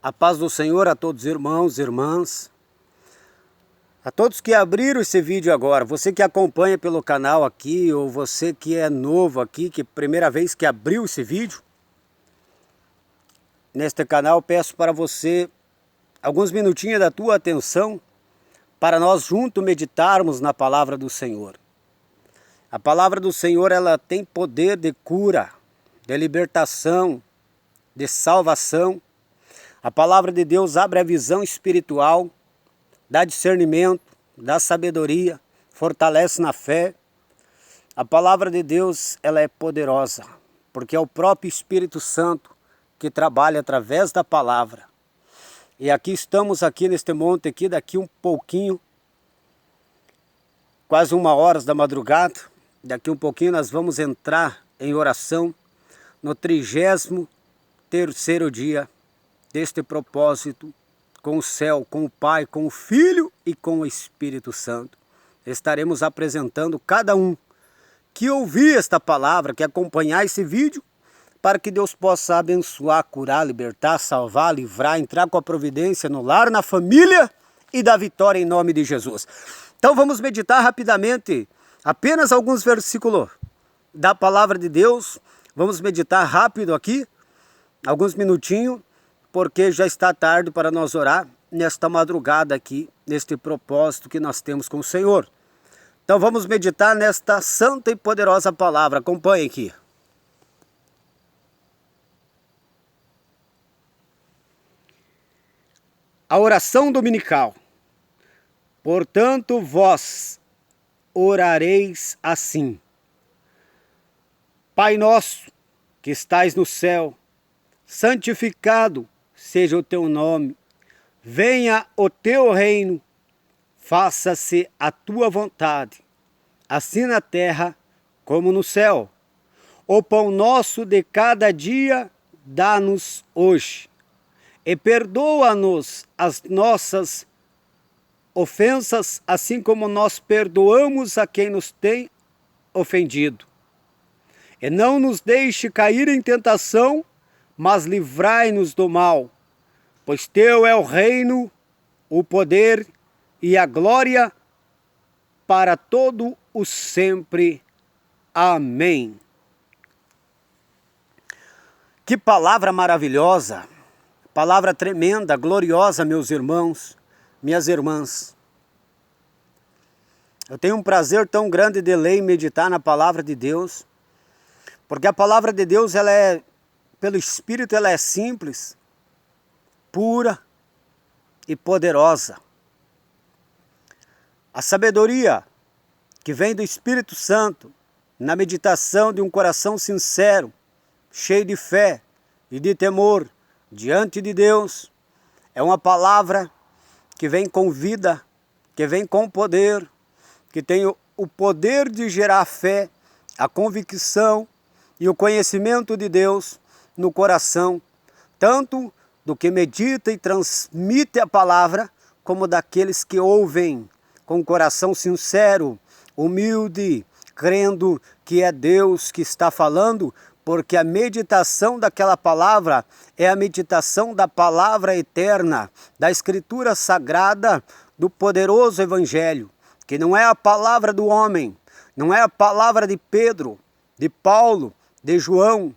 A paz do Senhor a todos os irmãos e irmãs, a todos que abriram esse vídeo agora, você que acompanha pelo canal aqui, ou você que é novo aqui, que é a primeira vez que abriu esse vídeo, neste canal peço para você alguns minutinhos da tua atenção, para nós juntos meditarmos na palavra do Senhor. A palavra do Senhor, ela tem poder de cura, de libertação, de salvação. A palavra de Deus abre a visão espiritual, dá discernimento, dá sabedoria, fortalece na fé. A palavra de Deus, ela é poderosa, porque é o próprio Espírito Santo que trabalha através da palavra. E aqui estamos aqui neste monte aqui, daqui um pouquinho, quase 1h da madrugada, daqui um pouquinho nós vamos entrar em oração no 33º dia deste propósito, com o céu, com o Pai, com o Filho e com o Espírito Santo. Estaremos apresentando cada um que ouvir esta palavra, que acompanhar esse vídeo, para que Deus possa abençoar, curar, libertar, salvar, livrar, entrar com a providência no lar, na família e da vitória em nome de Jesus. Então vamos meditar rapidamente, apenas alguns versículos da palavra de Deus. Vamos meditar rápido aqui, alguns minutinhos, porque já está tarde para nós orar nesta madrugada aqui, neste propósito que nós temos com o Senhor. Então vamos meditar nesta santa e poderosa palavra. Acompanhe aqui. A oração dominical. Portanto, vós orareis assim: Pai nosso, que estais no céu, santificado seja o teu nome, venha o teu reino, faça-se a tua vontade, assim na terra como no céu. O pão nosso de cada dia dá-nos hoje, e perdoa-nos as nossas ofensas, assim como nós perdoamos a quem nos tem ofendido. E não nos deixe cair em tentação, mas livrai-nos do mal, pois teu é o reino, o poder e a glória para todo o sempre. Amém. Que palavra maravilhosa, palavra tremenda, gloriosa, meus irmãos, minhas irmãs. Eu tenho um prazer tão grande de ler e meditar na palavra de Deus, porque a palavra de Deus, ela é, pelo Espírito, ela é simples, pura e poderosa. A sabedoria que vem do Espírito Santo, na meditação de um coração sincero, cheio de fé e de temor diante de Deus, é uma palavra que vem com vida, que vem com poder, que tem o poder de gerar fé, a convicção e o conhecimento de Deus no coração, tanto do que medita e transmite a palavra, como daqueles que ouvem com coração sincero, humilde, crendo que é Deus que está falando, porque a meditação daquela palavra é a meditação da palavra eterna, da Escritura Sagrada, do poderoso Evangelho, que não é a palavra do homem, não é a palavra de Pedro, de Paulo, de João,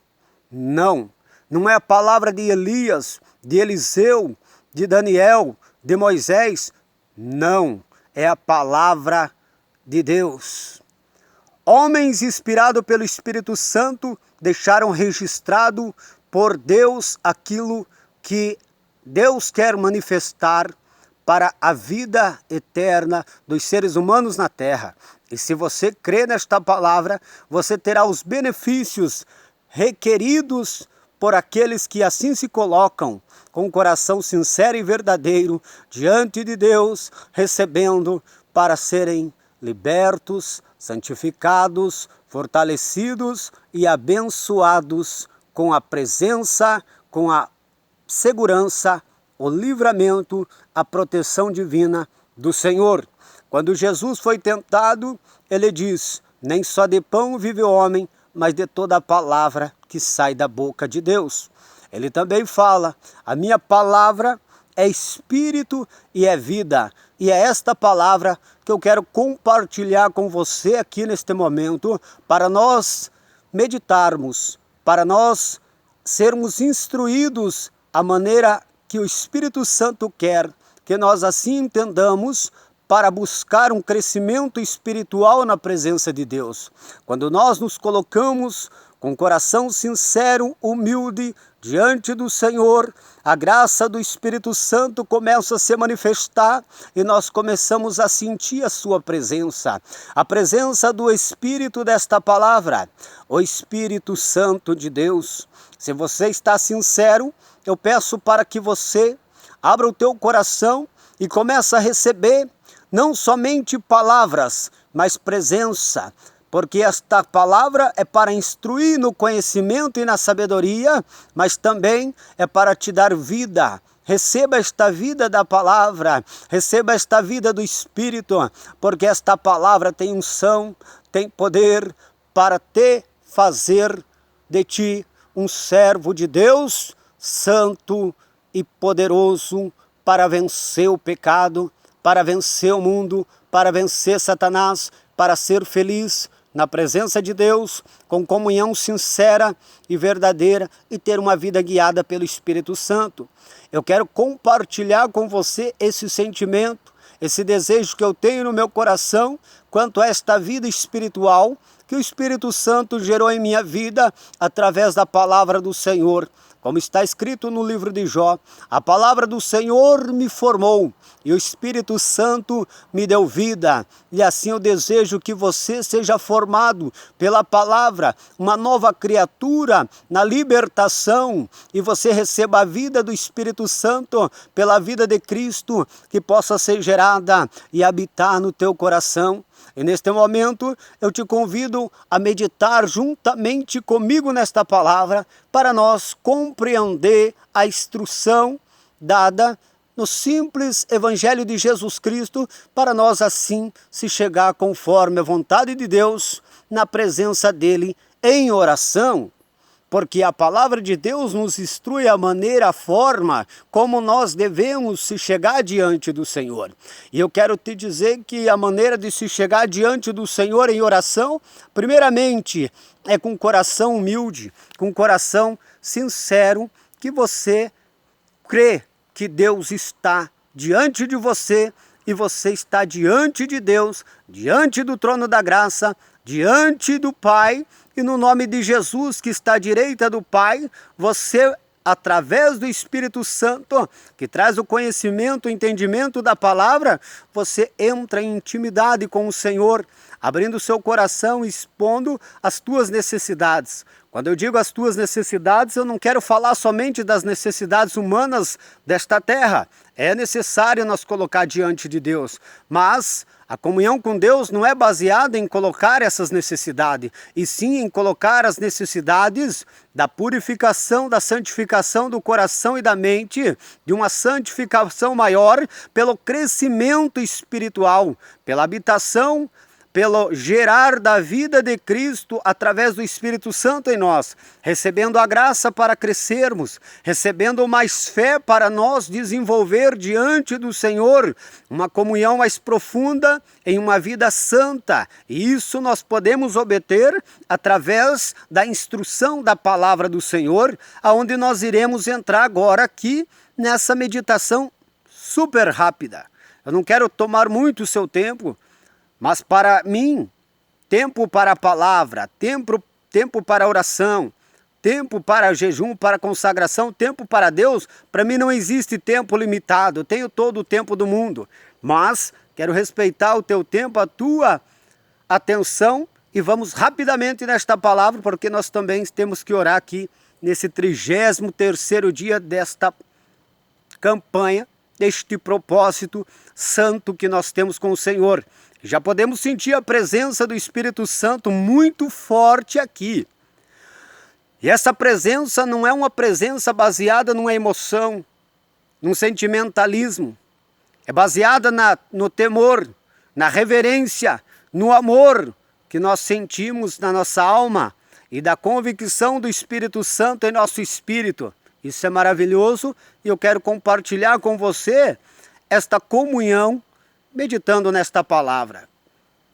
não é a palavra de Elias, de Eliseu, de Daniel, de Moisés, não, é a palavra de Deus. Homens inspirados pelo Espírito Santo deixaram registrado por Deus aquilo que Deus quer manifestar para a vida eterna dos seres humanos na terra. E se você crê nesta palavra, você terá os benefícios requeridos por aqueles que assim se colocam, com um coração sincero e verdadeiro, diante de Deus, recebendo para serem libertos, santificados, fortalecidos e abençoados com a presença, com a segurança, o livramento, a proteção divina do Senhor. Quando Jesus foi tentado, ele diz: nem só de pão vive o homem, mas de toda a palavra que sai da boca de Deus. ele também fala: a minha palavra é espírito e é vida. E é esta palavra que eu quero compartilhar com você aqui neste momento, para nós meditarmos, para nós sermos instruídos à maneira que o Espírito Santo quer que nós assim entendamos, para buscar um crescimento espiritual na presença de Deus. Quando nós nos colocamos com coração sincero, humilde, diante do Senhor, a graça do Espírito Santo começa a se manifestar e nós começamos a sentir a sua presença. A presença do Espírito desta palavra, o Espírito Santo de Deus. Se você está sincero, eu peço para que você abra o teu coração e comece a receber não somente palavras, mas presença, porque esta palavra é para instruir no conhecimento e na sabedoria, mas também é para te dar vida. Receba esta vida da palavra, receba esta vida do Espírito, porque esta palavra tem unção, tem poder para te fazer de ti um servo de Deus, santo e poderoso, para vencer o pecado, para vencer o mundo, para vencer Satanás, para ser feliz na presença de Deus, com comunhão sincera e verdadeira e ter uma vida guiada pelo Espírito Santo. Eu quero compartilhar com você esse sentimento, esse desejo que eu tenho no meu coração quanto a esta vida espiritual que o Espírito Santo gerou em minha vida através da palavra do Senhor. Como está escrito no livro de Jó, a palavra do Senhor me formou e o Espírito Santo me deu vida. E assim eu desejo que você seja formado pela palavra, uma nova criatura na libertação, e você receba a vida do Espírito Santo pela vida de Cristo, que possa ser gerada e habitar no teu coração. E neste momento eu te convido a meditar juntamente comigo nesta palavra, para nós compreender a instrução dada no simples Evangelho de Jesus Cristo, para nós assim se chegar conforme a vontade de Deus, na presença dele em oração. Porque a palavra de Deus nos instrui a maneira, a forma como nós devemos se chegar diante do Senhor. E eu quero te dizer que a maneira de se chegar diante do Senhor em oração, primeiramente, é com coração humilde, com coração sincero, que você crê que Deus está diante de você e você está diante de Deus, diante do trono da graça, diante do Pai. E no nome de Jesus, que está à direita do Pai, você, através do Espírito Santo, que traz o conhecimento, o entendimento da palavra, você entra em intimidade com o Senhor, abrindo o seu coração, expondo as tuas necessidades. Quando eu digo as tuas necessidades, eu não quero falar somente das necessidades humanas desta terra. É necessário nós colocar diante de Deus, mas a comunhão com Deus não é baseada em colocar essas necessidades, e sim em colocar as necessidades da purificação, da santificação do coração e da mente, de uma santificação maior, pelo crescimento espiritual, pela habitação, pelo gerar da vida de Cristo através do Espírito Santo em nós, recebendo a graça para crescermos, recebendo mais fé para nós desenvolver diante do Senhor uma comunhão mais profunda em uma vida santa. E isso nós podemos obter através da instrução da palavra do Senhor, aonde nós iremos entrar agora aqui nessa meditação super rápida. Eu não quero tomar muito o seu tempo, mas para mim, tempo para a palavra, tempo para a oração, tempo para jejum, para consagração, tempo para Deus, para mim não existe tempo limitado. Eu tenho todo o tempo do mundo, mas quero respeitar o teu tempo, a tua atenção, e vamos rapidamente nesta palavra, porque nós também temos que orar aqui nesse 33º dia desta campanha, deste propósito santo que nós temos com o Senhor. Já podemos sentir a presença do Espírito Santo muito forte aqui. E essa presença não é uma presença baseada numa emoção, num sentimentalismo. É baseada no temor, na reverência, no amor que nós sentimos na nossa alma e da convicção do Espírito Santo em nosso espírito. Isso é maravilhoso e eu quero compartilhar com você esta comunhão meditando nesta palavra.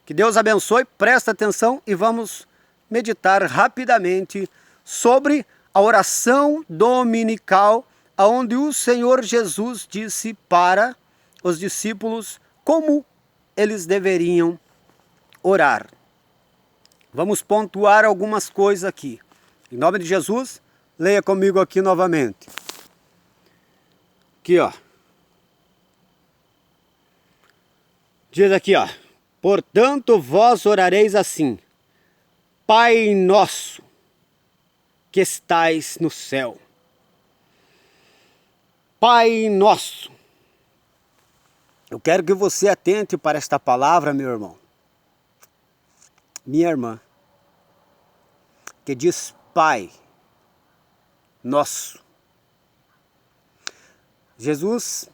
Que Deus abençoe, presta atenção e vamos meditar rapidamente sobre a oração dominical, onde o Senhor Jesus disse para os discípulos como eles deveriam orar. Vamos pontuar algumas coisas aqui. Em nome de Jesus, leia comigo aqui novamente. Aqui, ó. Diz aqui, ó. Portanto, vós orareis assim: Pai nosso, que estais no céu. Pai nosso. Eu quero que você atente para esta palavra, meu irmão. Minha irmã. Que diz Pai nosso. Jesus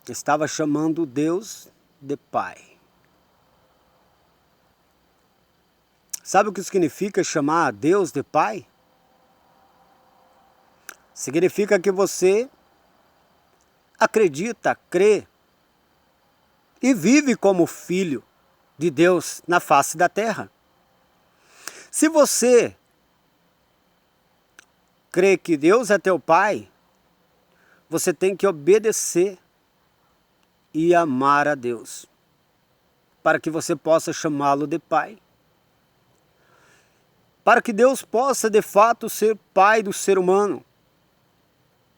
estava chamando Deus de Pai. Sabe o que significa chamar Deus de Pai? Significa que você acredita, crê e vive como filho de Deus na face da terra. Se você crê que Deus é teu Pai, você tem que obedecer e amar a Deus, para que você possa chamá-lo de Pai. Para que Deus possa de fato ser Pai do ser humano,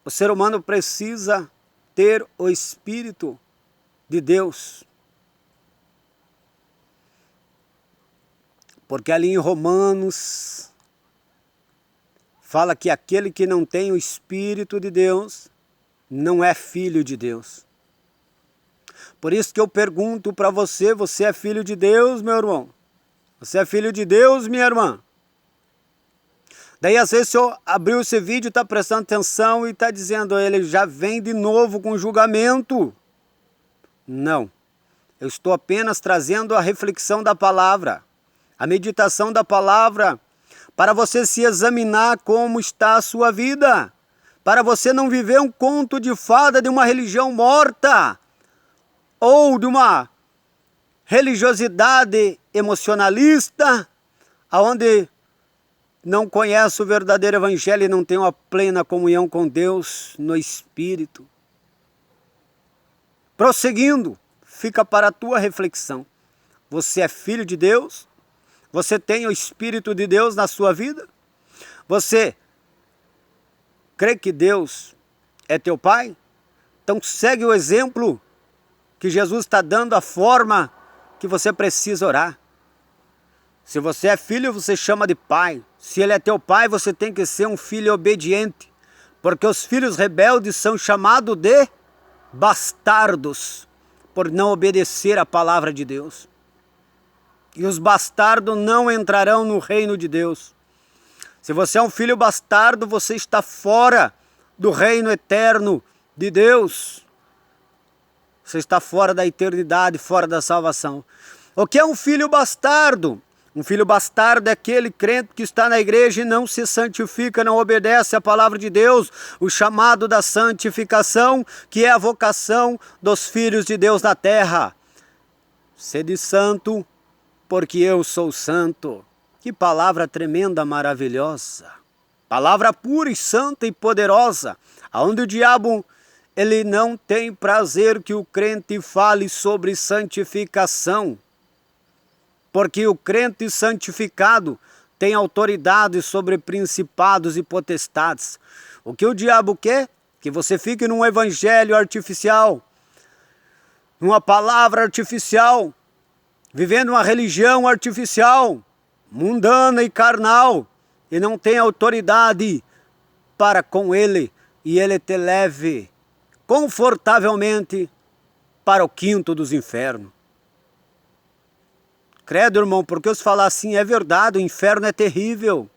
o ser humano precisa ter o Espírito de Deus. Porque ali em Romanos fala que aquele que não tem o Espírito de Deus não é filho de Deus. Por isso que eu pergunto para você, você é filho de Deus, meu irmão? Você é filho de Deus, minha irmã? Daí às vezes o senhor abriu esse vídeo, está prestando atenção e está dizendo, ele já vem de novo com julgamento. Não, eu estou apenas trazendo a reflexão da palavra, a meditação da palavra, para você se examinar como está a sua vida, para você não viver um conto de fada de uma religião morta, ou de uma religiosidade emocionalista, onde não conhece o verdadeiro evangelho e não tem uma plena comunhão com Deus no Espírito. Prosseguindo, fica para a tua reflexão. Você é filho de Deus? Você tem o Espírito de Deus na sua vida? Você crê que Deus é teu Pai? Então segue o exemplo que Jesus está dando, a forma que você precisa orar. Se você é filho, você chama de pai. Se ele é teu pai, você tem que ser um filho obediente. Porque os filhos rebeldes são chamados de bastardos, por não obedecer à palavra de Deus. E os bastardos não entrarão no reino de Deus. Se você é um filho bastardo, você está fora do reino eterno de Deus. Você está fora da eternidade, fora da salvação. O que é um filho bastardo? Um filho bastardo é aquele crente que está na igreja e não se santifica, não obedece à palavra de Deus, o chamado da santificação, que é a vocação dos filhos de Deus na terra. Sede santo, porque eu sou santo. Que palavra tremenda, maravilhosa. Palavra pura e santa e poderosa, onde o diabo ele não tem prazer que o crente fale sobre santificação. Porque o crente santificado tem autoridade sobre principados e potestades. O que o diabo quer? Que você fique num evangelho artificial, numa palavra artificial, vivendo uma religião artificial, mundana e carnal, e não tem autoridade para com ele, e ele te leve confortavelmente para o quinto dos infernos. Credo, irmão, porque eu falar assim é verdade, o inferno é terrível.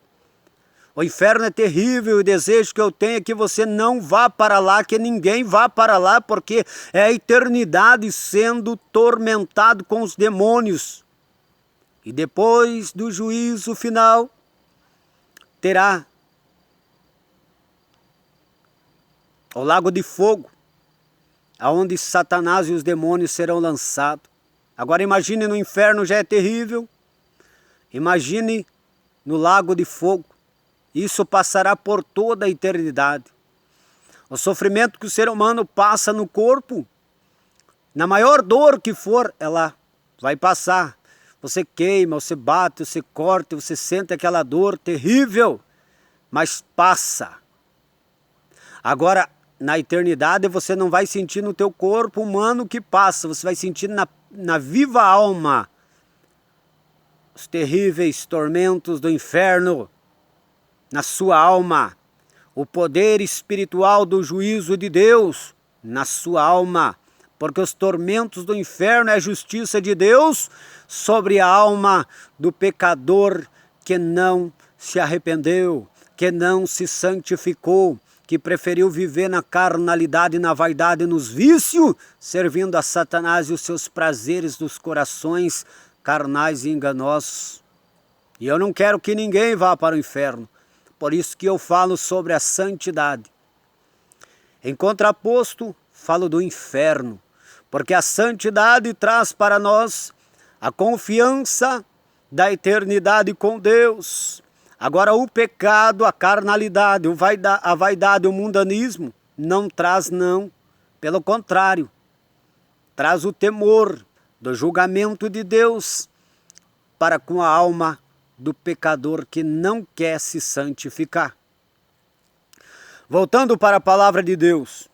O inferno é terrível e o desejo que eu tenho é que você não vá para lá, que ninguém vá para lá, porque é a eternidade sendo tormentado com os demônios. E depois do juízo final, terá o lago de fogo, aonde Satanás e os demônios serão lançados. Agora imagine no inferno, já é terrível. Imagine no lago de fogo. Isso passará por toda a eternidade. O sofrimento que o ser humano passa no corpo, na maior dor que for, ela vai passar. Você queima, você bate, você corta, você sente aquela dor terrível, mas passa. Agora, na eternidade, você não vai sentir no teu corpo humano que passa, você vai sentir na viva alma os terríveis tormentos do inferno, na sua alma, o poder espiritual do juízo de Deus na sua alma, porque os tormentos do inferno é a justiça de Deus sobre a alma do pecador que não se arrependeu, que não se santificou, que preferiu viver na carnalidade, na vaidade, nos vícios, servindo a Satanás e os seus prazeres dos corações carnais e enganosos. E eu não quero que ninguém vá para o inferno, por isso que eu falo sobre a santidade. Em contraposto, falo do inferno, porque a santidade traz para nós a confiança da eternidade com Deus. Agora o pecado, a carnalidade, a vaidade, o mundanismo, não traz não. Pelo contrário, traz o temor do julgamento de Deus para com a alma do pecador que não quer se santificar. Voltando para a palavra de Deus,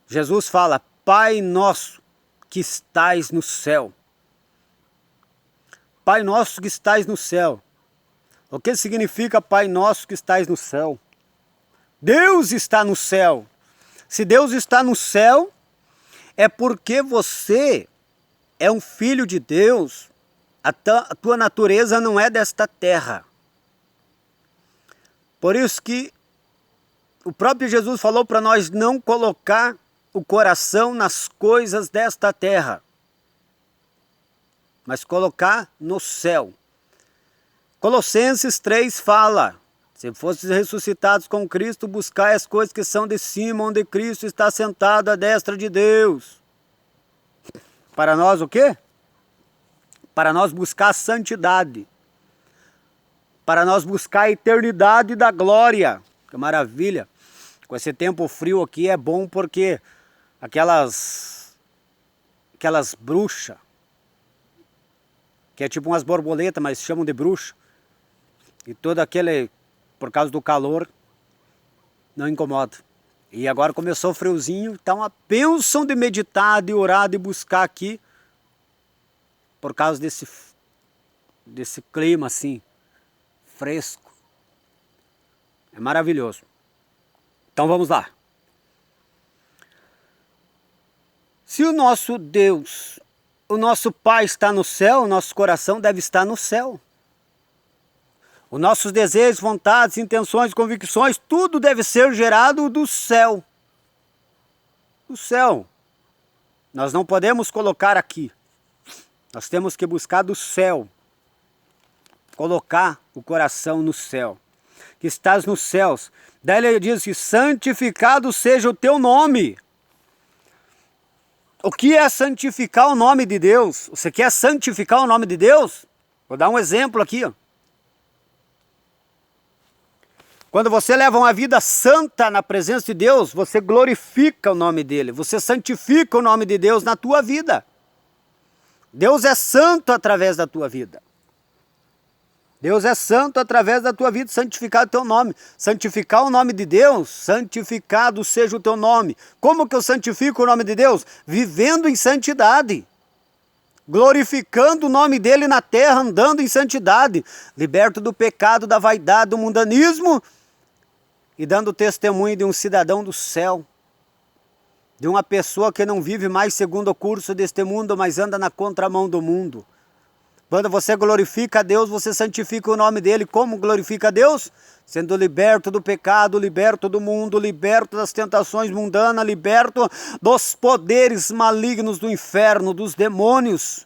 Jesus fala: Pai nosso que estais no céu. Pai nosso que estais no céu. O que significa Pai nosso que estais no céu? Deus está no céu. Se Deus está no céu, é porque você é um filho de Deus. A tua natureza não é desta terra. Por isso que o próprio Jesus falou para nós não colocar o coração nas coisas desta terra, mas colocar no céu. Colossenses 3 fala: se fostes ressuscitados com Cristo, buscai as coisas que são de cima, onde Cristo está sentado à destra de Deus. Para nós o quê? Para nós buscar a santidade. Para nós buscar a eternidade da glória. Que maravilha! Com esse tempo frio aqui é bom porque aquelas bruxas, que é tipo umas borboletas, mas chamam de bruxa, e todo aquele, por causa do calor, não incomoda. E agora começou o friozinho, então a bênção de meditar, de orar, de buscar aqui, por causa desse clima assim, fresco. É maravilhoso. Então vamos lá. Se o nosso Deus, o nosso Pai está no céu, o nosso coração deve estar no céu. Os nossos desejos, vontades, intenções, convicções, tudo deve ser gerado do céu. Do céu. Nós não podemos colocar aqui. Nós temos que buscar do céu. Colocar o coração no céu. Que estás nos céus. Daí ele diz que santificado seja o teu nome. O que é santificar o nome de Deus? Você quer santificar o nome de Deus? Vou dar um exemplo aqui. Ó. Quando você leva uma vida santa na presença de Deus, você glorifica o nome dele. Você santifica o nome de Deus na tua vida. Deus é santo através da tua vida. Deus é santo através da tua vida, santificar o teu nome. Santificar o nome de Deus, santificado seja o teu nome. Como que eu santifico o nome de Deus? Vivendo em santidade. Glorificando o nome dele na terra, andando em santidade. Liberto do pecado, da vaidade, do mundanismo. E dando testemunho de um cidadão do céu. De uma pessoa que não vive mais segundo o curso deste mundo, mas anda na contramão do mundo. Quando você glorifica a Deus, você santifica o nome dele. Como glorifica a Deus? Sendo liberto do pecado, liberto do mundo, liberto das tentações mundanas, liberto dos poderes malignos do inferno, dos demônios.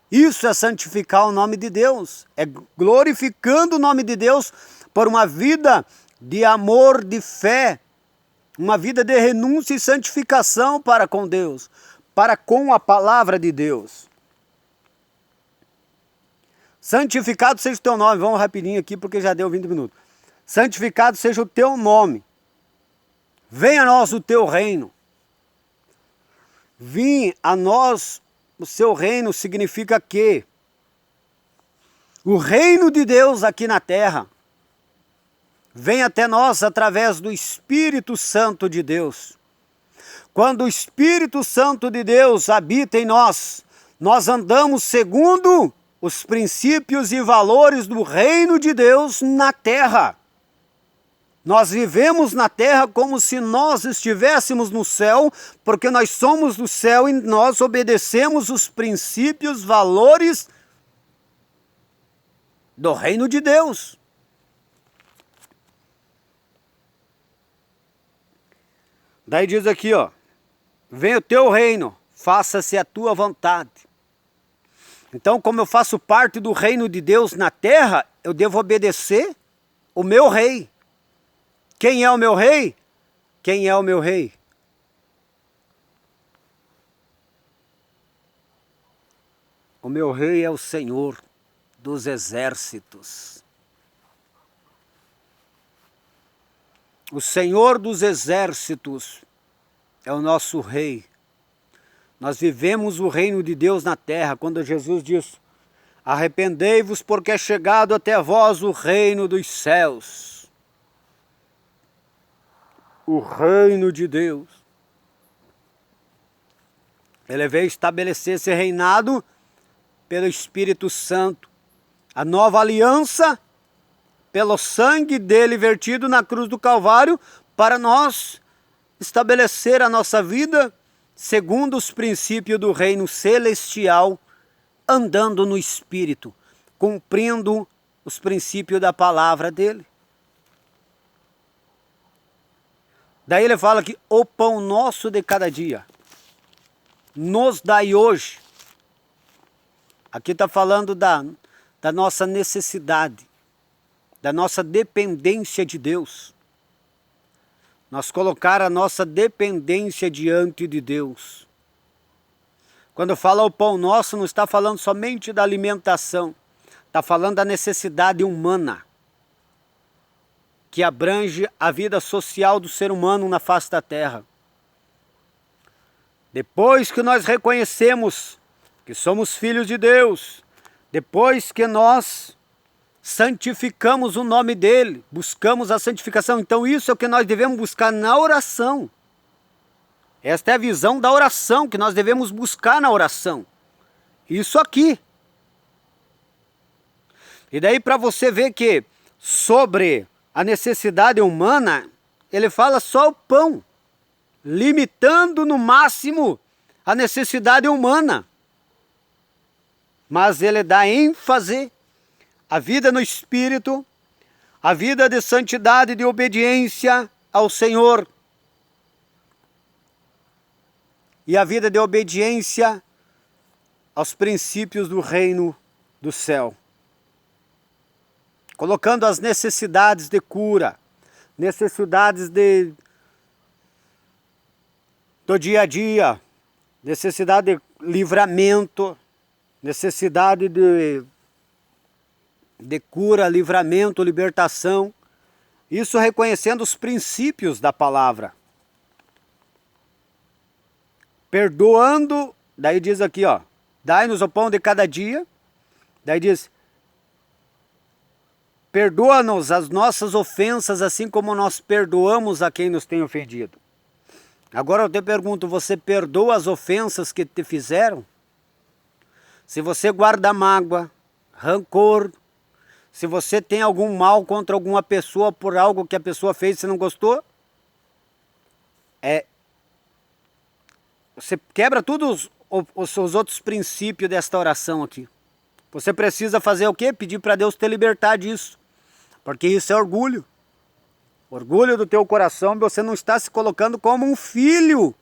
Isso é santificar o nome de Deus. É glorificando o nome de Deus por uma vida de amor, de fé, uma vida de renúncia e santificação para com Deus, para com a palavra de Deus. Santificado seja o teu nome. Vamos rapidinho aqui porque já deu 20 minutos. Santificado seja o teu nome. Venha a nós o teu reino. Vim a nós o seu reino significa que o reino de Deus aqui na terra vem até nós através do Espírito Santo de Deus. Quando o Espírito Santo de Deus habita em nós, nós andamos segundo os princípios e valores do reino de Deus na terra. Nós vivemos na terra como se nós estivéssemos no céu, porque nós somos do céu e nós obedecemos os princípios, valores do reino de Deus. Daí diz aqui, ó, venha o teu reino, faça-se a tua vontade. Então, como eu faço parte do reino de Deus na terra, eu devo obedecer o meu rei. Quem é o meu rei? Quem é o meu rei? O meu rei é o Senhor dos exércitos. O Senhor dos exércitos é o nosso rei. Nós vivemos o reino de Deus na terra, quando Jesus diz: arrependei-vos porque é chegado até vós o reino dos céus. O reino de Deus. Ele veio estabelecer esse reinado pelo Espírito Santo. A nova aliança, pelo sangue dele vertido na cruz do Calvário, para nós estabelecer a nossa vida segundo os princípios do reino celestial, andando no Espírito, cumprindo os princípios da palavra dele. Daí ele fala que o pão nosso de cada dia nos dai hoje. Aqui está falando da nossa necessidade, da nossa dependência de Deus. Nós colocar a nossa dependência diante de Deus. Quando fala o pão nosso, não está falando somente da alimentação, está falando da necessidade humana, que abrange a vida social do ser humano na face da terra. Depois que nós reconhecemos que somos filhos de Deus, depois que nós santificamos o nome dele, buscamos a santificação, então isso é o que nós devemos buscar na oração. Esta é a visão da oração, que nós devemos buscar na oração. Isso aqui. E daí para você ver que sobre a necessidade humana, ele fala só o pão, limitando no máximo a necessidade humana. Mas ele dá ênfase à vida no Espírito, a vida de santidade e de obediência ao Senhor. E a vida de obediência aos princípios do reino do céu. Colocando as necessidades de cura, necessidades do dia a dia, necessidade de livramento, necessidade de cura, livramento, libertação. Isso reconhecendo os princípios da palavra. Perdoando, daí diz aqui, ó, dai-nos o pão de cada dia. Daí diz, perdoa-nos as nossas ofensas, assim como nós perdoamos a quem nos tem ofendido. Agora eu te pergunto, você perdoa as ofensas que te fizeram? Se você guarda mágoa, rancor, se você tem algum mal contra alguma pessoa por algo que a pessoa fez e você não gostou, você quebra todos os outros princípios desta oração aqui. Você precisa fazer o quê? Pedir para Deus te libertar disso. Porque isso é orgulho. Orgulho do teu coração, você não está se colocando como um filho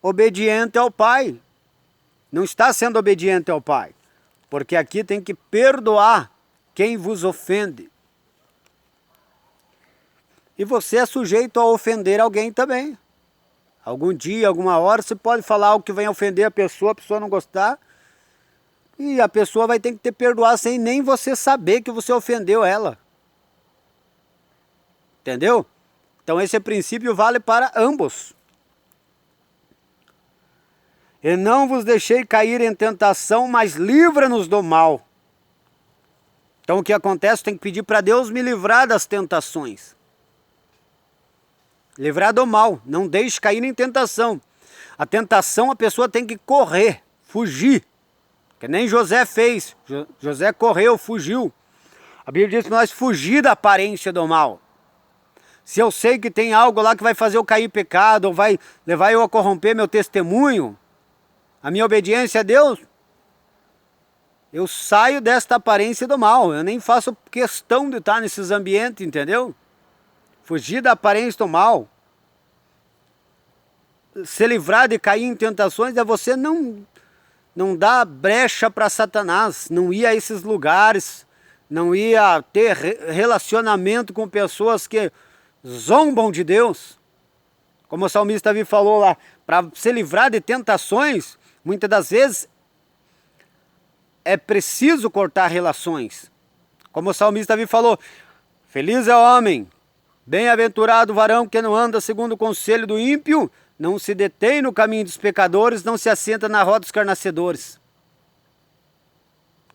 obediente ao Pai. Não está sendo obediente ao Pai. Porque aqui tem que perdoar quem vos ofende. E você é sujeito a ofender alguém também. Algum dia, alguma hora, você pode falar algo que venha ofender a pessoa não gostar. E a pessoa vai ter que te perdoar sem nem você saber que você ofendeu ela. Entendeu? Então esse princípio vale para ambos. E não vos deixei cair em tentação, mas livra-nos do mal. Então o que acontece? Tem que pedir para Deus me livrar das tentações. Livrar do mal, não deixe cair em tentação. A tentação a pessoa tem que correr, fugir. Que nem José fez. José correu, fugiu. A Bíblia diz que nós fugir da aparência do mal. Se eu sei que tem algo lá que vai fazer eu cair em pecado, ou vai levar eu a corromper meu testemunho, a minha obediência a Deus, eu saio desta aparência do mal. Eu nem faço questão de estar nesses ambientes, entendeu? Fugir da aparência do mal. Se livrar de cair em tentações é você não dar brecha para Satanás, não ir a esses lugares, não ir a ter relacionamento com pessoas que zombam de Deus. Como o salmista Davi falou lá, para se livrar de tentações, muitas das vezes é preciso cortar relações. Como o salmista Davi falou, feliz é o homem, bem-aventurado o varão que não anda segundo o conselho do ímpio, não se detém no caminho dos pecadores, não se assenta na roda dos escarnecedores.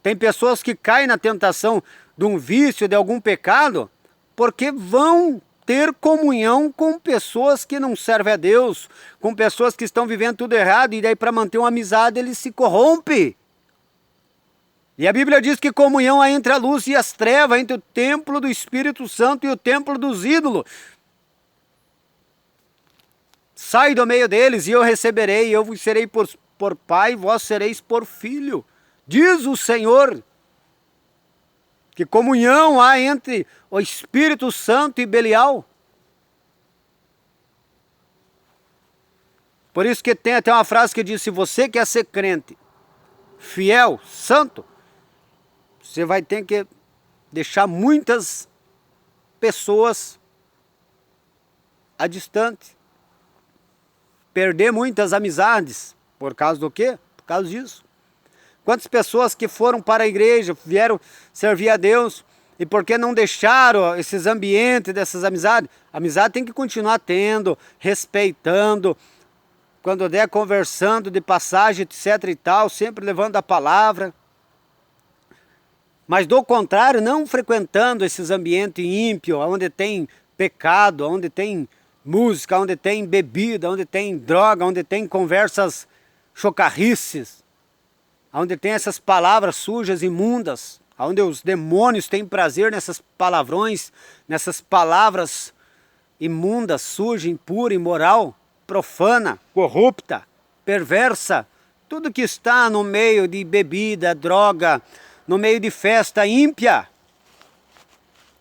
Tem pessoas que caem na tentação de um vício, de algum pecado, porque vão ter comunhão com pessoas que não servem a Deus, com pessoas que estão vivendo tudo errado, e daí para manter uma amizade ele se corrompe. E a Bíblia diz que comunhão há entre a luz e as trevas, entre o templo do Espírito Santo e o templo dos ídolos. Sai do meio deles e eu receberei, eu vos serei por pai, vós sereis por filho. Diz o Senhor. Que comunhão há entre o Espírito Santo e Belial. Por isso que tem até uma frase que diz, se você quer ser crente, fiel, santo, você vai ter que deixar muitas pessoas a distante. Perder muitas amizades. Por causa do quê? Por causa disso. Quantas pessoas que foram para a igreja, vieram servir a Deus, e porque não deixaram esses ambientes dessas amizades? A amizade tem que continuar tendo, respeitando, quando der conversando de passagem, etc e tal, sempre levando a palavra. Mas do contrário, não frequentando esses ambientes ímpios, onde tem pecado, onde tem música, onde tem bebida, onde tem droga, onde tem conversas chocarrices, onde tem essas palavras sujas, imundas, onde os demônios têm prazer nessas palavrões, nessas palavras imundas, suja, impura, imoral, profana, corrupta, perversa, tudo que está no meio de bebida, droga, no meio de festa ímpia,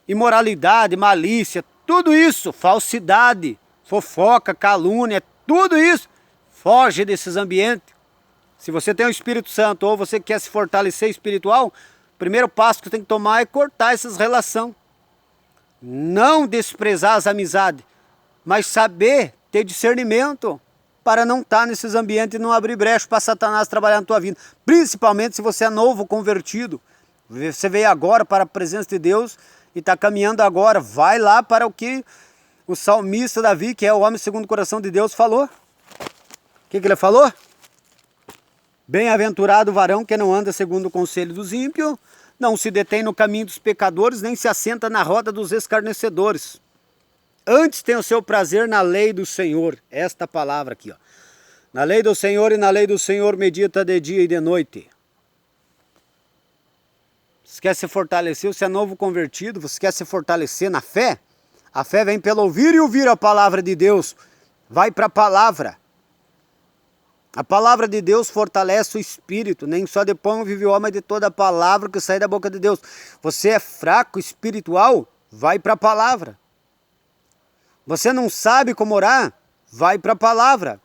imoralidade, malícia, tudo isso, falsidade, fofoca, calúnia, tudo isso, foge desses ambientes. Se você tem o Espírito Santo ou você quer se fortalecer espiritual, o primeiro passo que você tem que tomar é cortar essas relações. Não desprezar as amizades, mas saber ter discernimento para não estar nesses ambientes e não abrir brecha para Satanás trabalhar na tua vida. Principalmente se você é novo convertido. Você veio agora para a presença de Deus e está caminhando agora. Vai lá para o que o salmista Davi, que é o homem segundo o coração de Deus, falou. O que ele falou? Bem-aventurado o varão que não anda segundo o conselho dos ímpios, não se detém no caminho dos pecadores, nem se assenta na roda dos escarnecedores. Antes tem o seu prazer na lei do Senhor. Esta palavra aqui, ó. Na lei do Senhor, e na lei do Senhor medita de dia e de noite. Você quer se fortalecer, você é novo convertido, você quer se fortalecer na fé? A fé vem pelo ouvir e ouvir a palavra de Deus. Vai para a palavra. A palavra de Deus fortalece o espírito. Nem só de pão vive o homem, mas de toda a palavra que sai da boca de Deus. Você é fraco espiritual? Vai para a palavra. Você não sabe como orar? Vai para a palavra.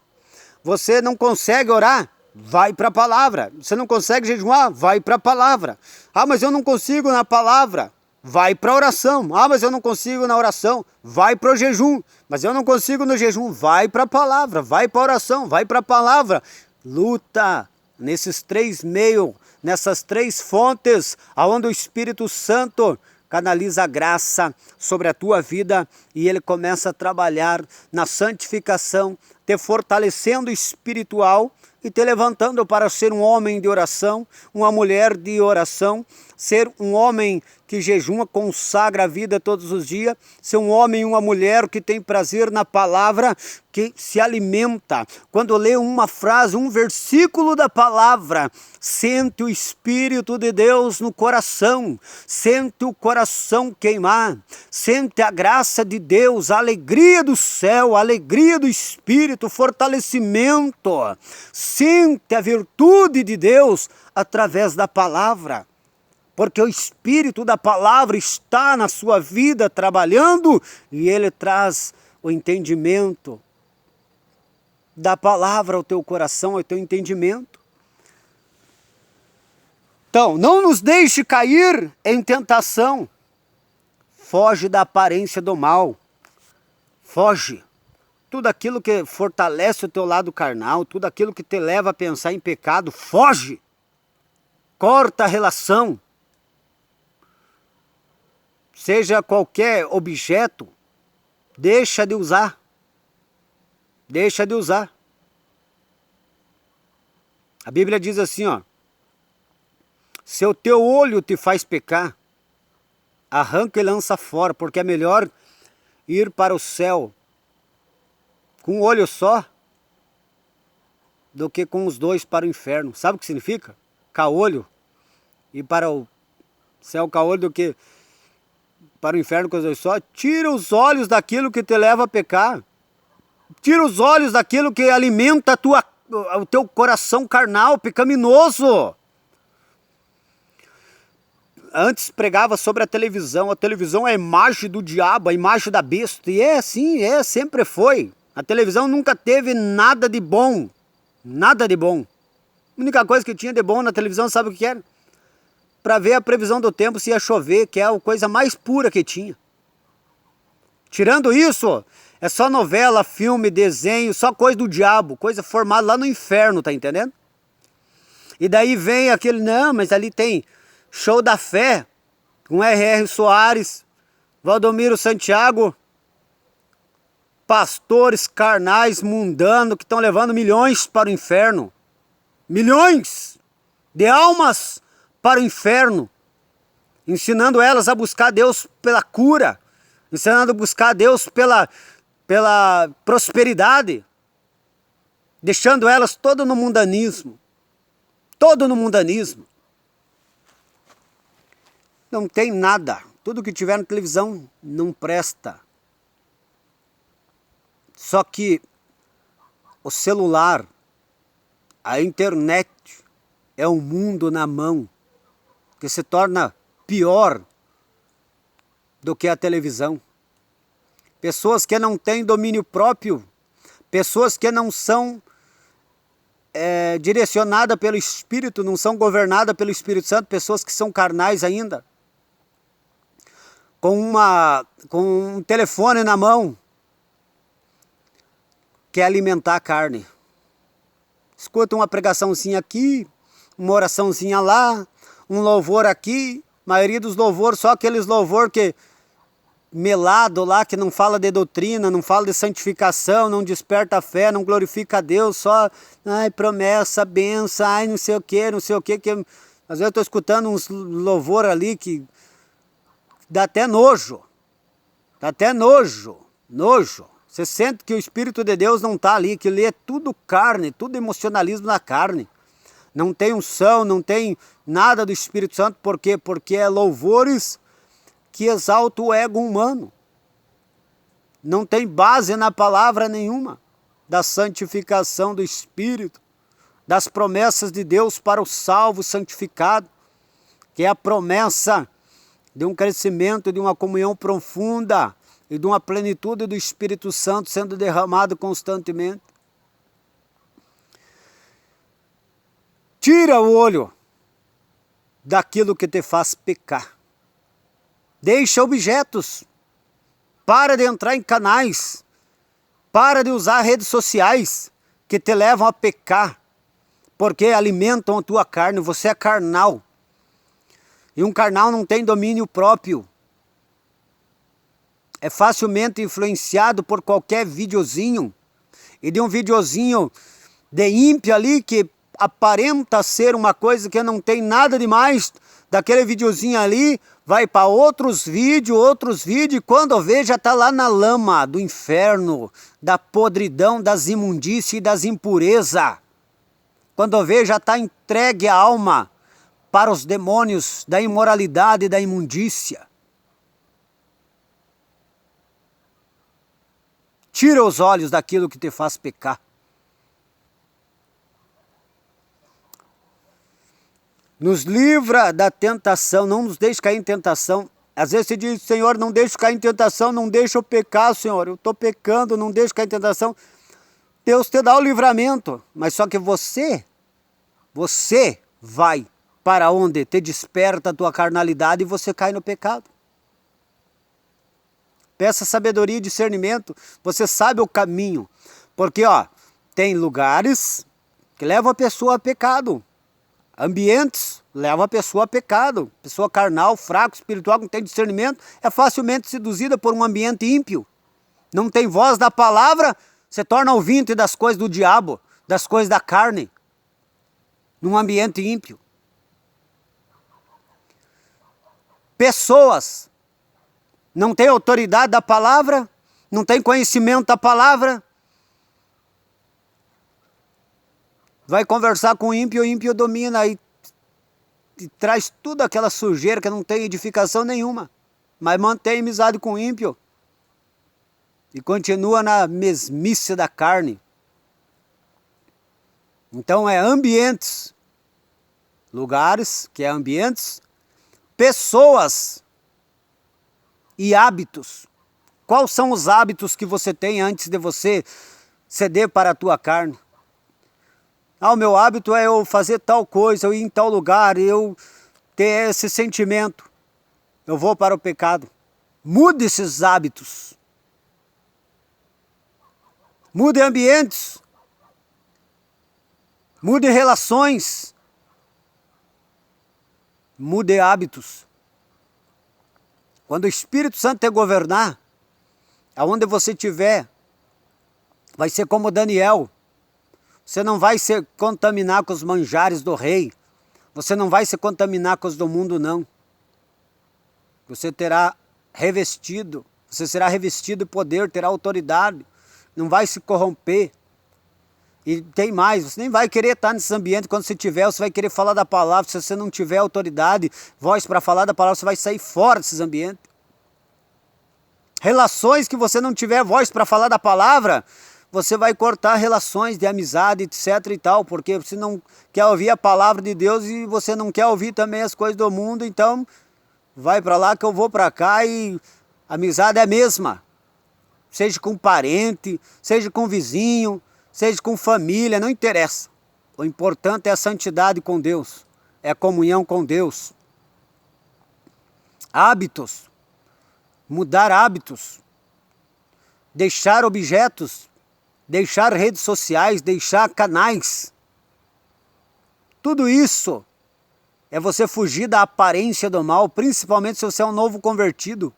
Você não consegue orar? Vai para a palavra. Você não consegue jejuar? Vai para a palavra. Ah, mas eu não consigo na palavra. vai para a oração. Ah, mas eu não consigo na oração. Vai para o jejum. Mas eu não consigo no jejum. Vai para a palavra, vai para a oração, vai para a palavra. Luta nesses três meios, nessas três fontes, aonde o Espírito Santo canaliza a graça sobre a tua vida e ele começa a trabalhar na santificação, te fortalecendo espiritual e te levantando para ser um homem de oração, uma mulher de oração, ser um homem que jejuma, consagra a vida todos os dias, ser um homem e uma mulher que tem prazer na palavra, que se alimenta. Quando lê uma frase, um versículo da palavra, sente o Espírito de Deus no coração, sente o coração queimar, sente a graça de Deus, a alegria do céu, a alegria do Espírito, o fortalecimento, sente a virtude de Deus através da palavra. Porque o Espírito da palavra está na sua vida trabalhando e ele traz o entendimento da palavra ao teu coração, ao teu entendimento. Então, não nos deixe cair em tentação. Foge da aparência do mal. Foge. Tudo aquilo que fortalece o teu lado carnal, tudo aquilo que te leva a pensar em pecado, foge. Corta a relação. Seja qualquer objeto, deixa de usar. Deixa de usar. A Bíblia diz assim, ó. Se o teu olho te faz pecar, arranca e lança fora, porque é melhor ir para o céu com um olho só do que com os dois para o inferno. Sabe o que significa? Caolho. Ir para o céu caolho do que para o inferno com os dois só. Tira os olhos daquilo que te leva a pecar. Tira os olhos daquilo que alimenta o teu coração carnal, pecaminoso. Antes pregava sobre a televisão é a imagem do diabo, a imagem da besta. E é assim, sempre foi. A televisão nunca teve nada de bom. Nada de bom. A única coisa que tinha de bom na televisão, sabe o que era? Para ver a previsão do tempo se ia chover, que é a coisa mais pura que tinha. Tirando isso, é só novela, filme, desenho, só coisa do diabo, coisa formada lá no inferno, tá entendendo? E daí vem aquele, não, mas ali tem Show da Fé, com R.R. Soares, Valdomiro Santiago, pastores carnais, mundanos, que estão levando milhões para o inferno. Milhões de almas para o inferno, ensinando elas a buscar Deus pela cura, ensinando a buscar Deus pela prosperidade, deixando elas todo no mundanismo, Não tem nada, tudo que tiver na televisão não presta. Só que o celular, a internet, é um mundo na mão, que se torna pior do que a televisão. Pessoas que não têm domínio próprio, pessoas que não são direcionadas pelo Espírito, não são governadas pelo Espírito Santo, pessoas que são carnais ainda, com um telefone na mão, quer alimentar a carne. Escuta uma pregaçãozinha aqui, uma oraçãozinha lá, um louvor aqui, maioria dos louvores, só aqueles louvor que melado lá, que não fala de doutrina, não fala de santificação, não desperta a fé, não glorifica a Deus, só, ai, promessa, benção, ai, não sei o que, que às vezes eu estou escutando uns louvor ali que dá até nojo, nojo. Você sente que o Espírito de Deus não está ali, que ele é tudo carne, tudo emocionalismo na carne. Não tem unção, não tem nada do Espírito Santo. Por quê? Porque é louvores que exaltam o ego humano. Não tem base na palavra nenhuma da santificação do Espírito, das promessas de Deus para o salvo santificado, que é a promessa de um crescimento, de uma comunhão profunda e de uma plenitude do Espírito Santo sendo derramado constantemente. Tira o olho daquilo que te faz pecar. Deixa objetos. Para de entrar em canais. Para de usar redes sociais que te levam a pecar. Porque alimentam a tua carne. Você é carnal. E um carnal não tem domínio próprio. É facilmente influenciado por qualquer videozinho. E de um videozinho de ímpio ali que aparenta ser uma coisa que não tem nada demais. Daquele videozinho ali, vai para outros vídeos, e quando vê já está lá na lama do inferno, da podridão, das imundícias e das impurezas. Quando vê já está entregue a alma para os demônios da imoralidade e da imundícia. Tira os olhos daquilo que te faz pecar. Nos livra da tentação, não nos deixe cair em tentação. Às vezes você diz, Senhor, não deixe cair em tentação, não deixe eu pecar, Senhor. Eu estou pecando, não deixe cair em tentação. Deus te dá o livramento, mas só que você vai para onde te desperta a tua carnalidade e você cai no pecado. Peça sabedoria e discernimento, você sabe o caminho. Porque, tem lugares que levam a pessoa a pecado. Ambientes levam a pessoa a pecado. Pessoa carnal, fraco, espiritual, que não tem discernimento, é facilmente seduzida por um ambiente ímpio. Não tem voz da palavra, se torna ouvinte das coisas do diabo, das coisas da carne, num ambiente ímpio. Pessoas não têm autoridade da palavra, não têm conhecimento da palavra, vai conversar com o ímpio domina e traz tudo aquela sujeira que não tem edificação nenhuma. Mas mantém amizade com o ímpio. E continua na mesmice da carne. Então é ambientes. Lugares, que é ambientes. Pessoas e hábitos. Quais são os hábitos que você tem antes de você ceder para a tua carne? O meu hábito é eu fazer tal coisa, eu ir em tal lugar, eu ter esse sentimento. Eu vou para o pecado. Mude esses hábitos. Mude ambientes. Mude relações. Mude hábitos. Quando o Espírito Santo te governar, aonde você estiver, vai ser como Daniel. Você não vai se contaminar com os manjares do rei. Você não vai se contaminar com os do mundo, não. Você terá revestido, você será revestido de poder, terá autoridade. Não vai se corromper. E tem mais, você nem vai querer estar nesse ambiente. Quando você tiver, você vai querer falar da palavra. Se você não tiver autoridade, voz para falar da palavra, você vai sair fora desses ambientes. Relações que você não tiver voz para falar da palavra, você vai cortar relações de amizade, etc e tal, porque você não quer ouvir a palavra de Deus e você não quer ouvir também as coisas do mundo, então vai para lá que eu vou para cá e a amizade é a mesma. Seja com parente, seja com vizinho, seja com família, não interessa. O importante é a santidade com Deus, é a comunhão com Deus. Hábitos, mudar hábitos, deixar objetos, deixar redes sociais, deixar canais. Tudo isso é você fugir da aparência do mal, principalmente se você é um novo convertido.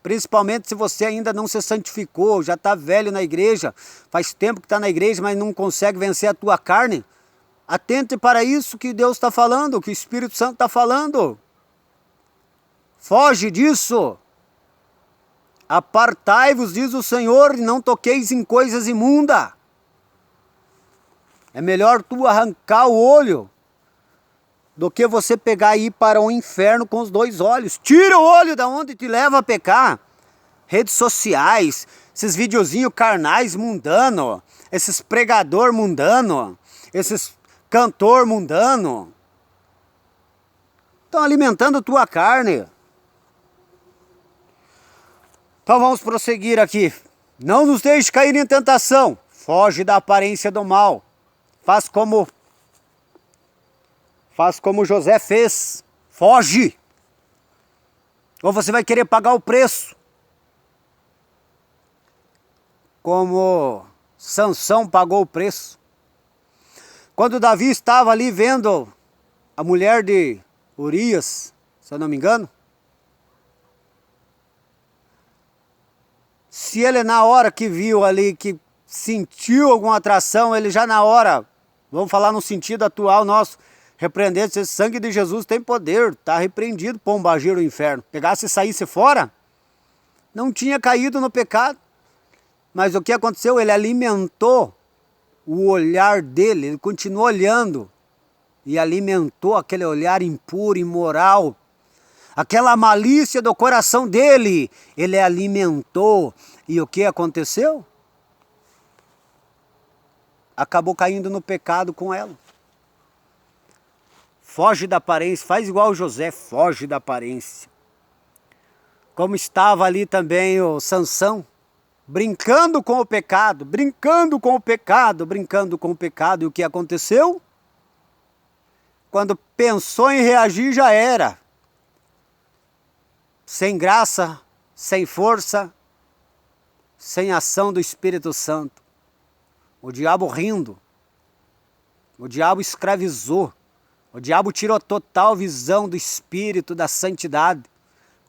Principalmente se você ainda não se santificou, já está velho na igreja, faz tempo que está na igreja, mas não consegue vencer a tua carne. Atente para isso que Deus está falando, que o Espírito Santo está falando. Foge disso. Apartai-vos, diz o Senhor, e não toqueis em coisas imundas. É melhor tu arrancar o olho do que você pegar e ir para o inferno com os dois olhos. Tira o olho da onde te leva a pecar. Redes sociais, esses videozinhos carnais mundano, esses pregador mundano, esses cantor mundano. Estão alimentando tua carne. Então vamos prosseguir aqui. Não nos deixe cair em tentação. Foge da aparência do mal. Faz como José fez. Foge. Ou você vai querer pagar o preço, como Sansão pagou o preço. Quando Davi estava ali vendo a mulher de Urias, se eu não me engano, se ele na hora que viu ali, que sentiu alguma atração, ele já na hora, vamos falar no sentido atual nosso, repreendendo, esse sangue de Jesus tem poder, está repreendido, pombagira o inferno. Pegasse e saísse fora, não tinha caído no pecado. Mas o que aconteceu? Ele alimentou o olhar dele, ele continuou olhando e alimentou aquele olhar impuro, imoral, aquela malícia do coração dele, ele alimentou. E o que aconteceu? Acabou caindo no pecado com ela. Foge da aparência, faz igual o José, foge da aparência. Como estava ali também o Sansão, brincando com o pecado, brincando com o pecado, brincando com o pecado. E o que aconteceu? Quando pensou em reagir, já era. Sem graça, sem força, sem ação do Espírito Santo. O diabo rindo. O diabo escravizou. O diabo tirou total visão do Espírito, da santidade.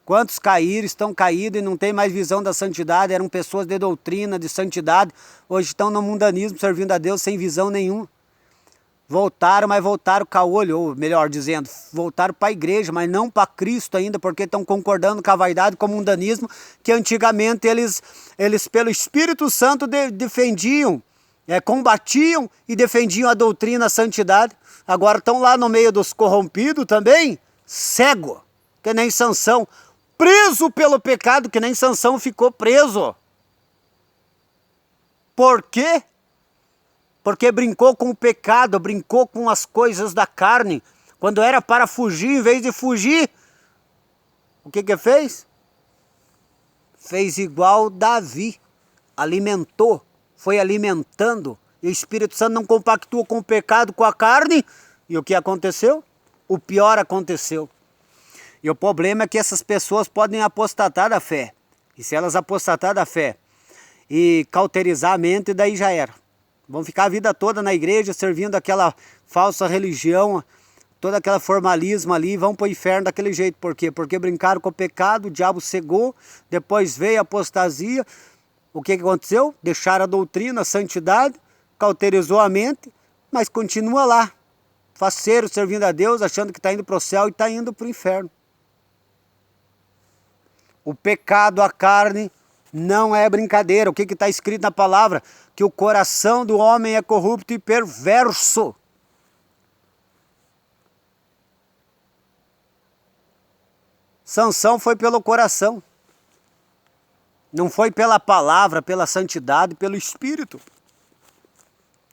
Quantos caíram, estão caídos e não tem mais visão da santidade, eram pessoas de doutrina, de santidade, hoje estão no mundanismo, servindo a Deus sem visão nenhuma. Voltaram, mas voltaram caolho, ou melhor dizendo, voltaram para a igreja, mas não para Cristo ainda, porque estão concordando com a vaidade, com o mundanismo, que antigamente eles pelo Espírito Santo defendiam, combatiam e defendiam a doutrina, a santidade. Agora estão lá no meio dos corrompidos também, cego, que nem Sansão. Preso pelo pecado, que nem Sansão ficou preso. Por quê? Porque brincou com o pecado, brincou com as coisas da carne. Quando era para fugir, em vez de fugir, o que fez? Fez igual Davi, alimentou, foi alimentando. E o Espírito Santo não compactua com o pecado, com a carne. E o que aconteceu? O pior aconteceu. E o problema é que essas pessoas podem apostatar da fé. E se elas apostatar da fé e cauterizar a mente, daí já era. Vão ficar a vida toda na igreja servindo aquela falsa religião, todo aquele formalismo ali, e vão para o inferno daquele jeito. Por quê? Porque brincaram com o pecado, o diabo cegou, depois veio a apostasia. O que aconteceu? Deixaram a doutrina, a santidade, cauterizou a mente, mas continua lá, faceiro, servindo a Deus, achando que está indo para o céu e está indo para o inferno. O pecado, a carne, não é brincadeira. O que está escrito na palavra? Que o coração do homem é corrupto e perverso. Sansão foi pelo coração. Não foi pela palavra, pela santidade, pelo Espírito.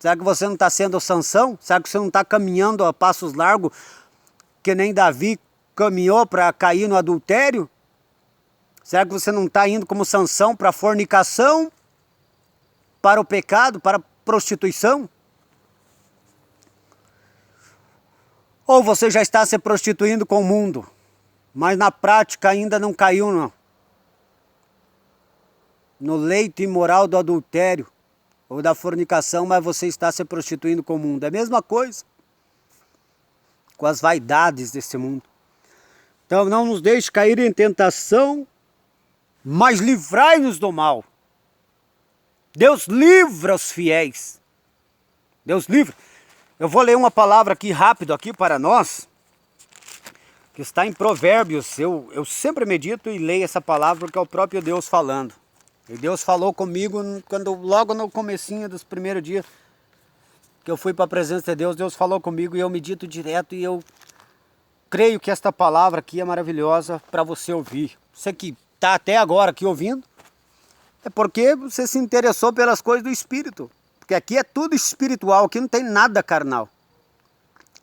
Será que você não está sendo Sansão? Será que você não está caminhando a passos largos, que nem Davi caminhou para cair no adultério? Será que você não está indo como Sansão para a fornicação, para o pecado, para a prostituição? Ou você já está se prostituindo com o mundo, mas na prática ainda não caiu no leito imoral do adultério ou da fornicação, mas você está se prostituindo com o mundo. É a mesma coisa com as vaidades desse mundo. Então não nos deixe cair em tentação, mas livrai-nos do mal. Deus livra os fiéis. Deus livra. Eu vou ler uma palavra aqui rápido aqui para nós, que está em Provérbios. Eu sempre medito e leio essa palavra porque é o próprio Deus falando. E Deus falou comigo logo no comecinho dos primeiros dias que eu fui para a presença de Deus. Deus falou comigo e eu medito direto e eu creio que esta palavra aqui é maravilhosa para você ouvir. Você que está até agora aqui ouvindo, é porque você se interessou pelas coisas do Espírito. Porque aqui é tudo espiritual, aqui não tem nada carnal.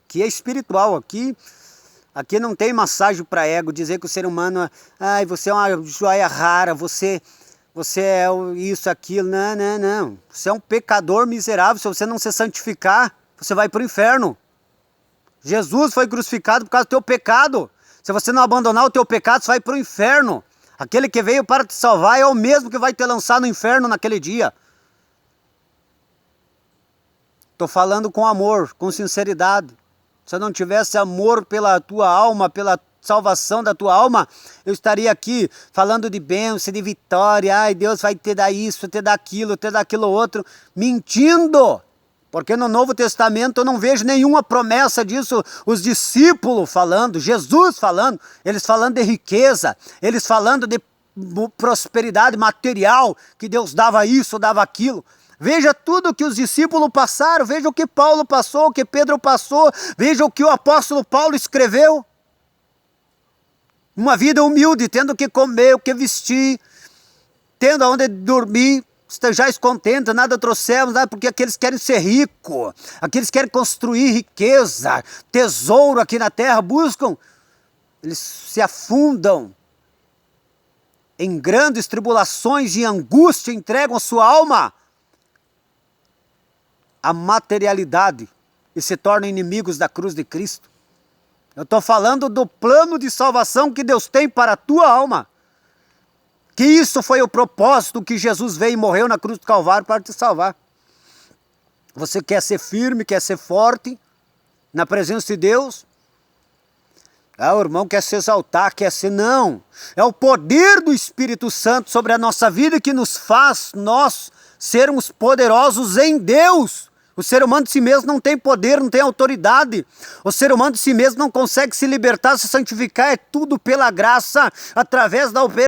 Aqui é espiritual, aqui não tem massagem para ego, dizer que o ser humano, você é uma joia rara, você é isso, aquilo. Não. Você é um pecador miserável. Se você não se santificar, você vai para o inferno. Jesus foi crucificado por causa do teu pecado. Se você não abandonar o teu pecado, você vai para o inferno. Aquele que veio para te salvar é o mesmo que vai te lançar no inferno naquele dia. Estou falando com amor, com sinceridade. Se eu não tivesse amor pela tua alma, pela salvação da tua alma, eu estaria aqui falando de bênção, de vitória. Ai, Deus vai te dar isso, te dar aquilo outro, mentindo. Porque no Novo Testamento eu não vejo nenhuma promessa disso. Os discípulos falando, Jesus falando, eles falando de riqueza, eles falando de prosperidade material, que Deus dava isso, dava aquilo. Veja tudo que os discípulos passaram, veja o que Paulo passou, o que Pedro passou, veja o que o apóstolo Paulo escreveu. Uma vida humilde, tendo o que comer, o que vestir, tendo aonde dormir, estejais contentes, nada trouxemos, nada, porque aqueles querem ser ricos, aqueles querem construir riqueza, tesouro aqui na terra, buscam, eles se afundam em grandes tribulações e angústia, entregam a sua alma à materialidade e se tornam inimigos da cruz de Cristo. Eu estou falando do plano de salvação que Deus tem para a tua alma. Que isso foi o propósito que Jesus veio e morreu na cruz do Calvário para te salvar. Você quer ser firme, quer ser forte na presença de Deus? O irmão quer se exaltar, quer ser... Não, é o poder do Espírito Santo sobre a nossa vida que nos faz nós sermos poderosos em Deus. O ser humano de si mesmo não tem poder, não tem autoridade. O ser humano de si mesmo não consegue se libertar, se santificar. É tudo pela graça, através da operação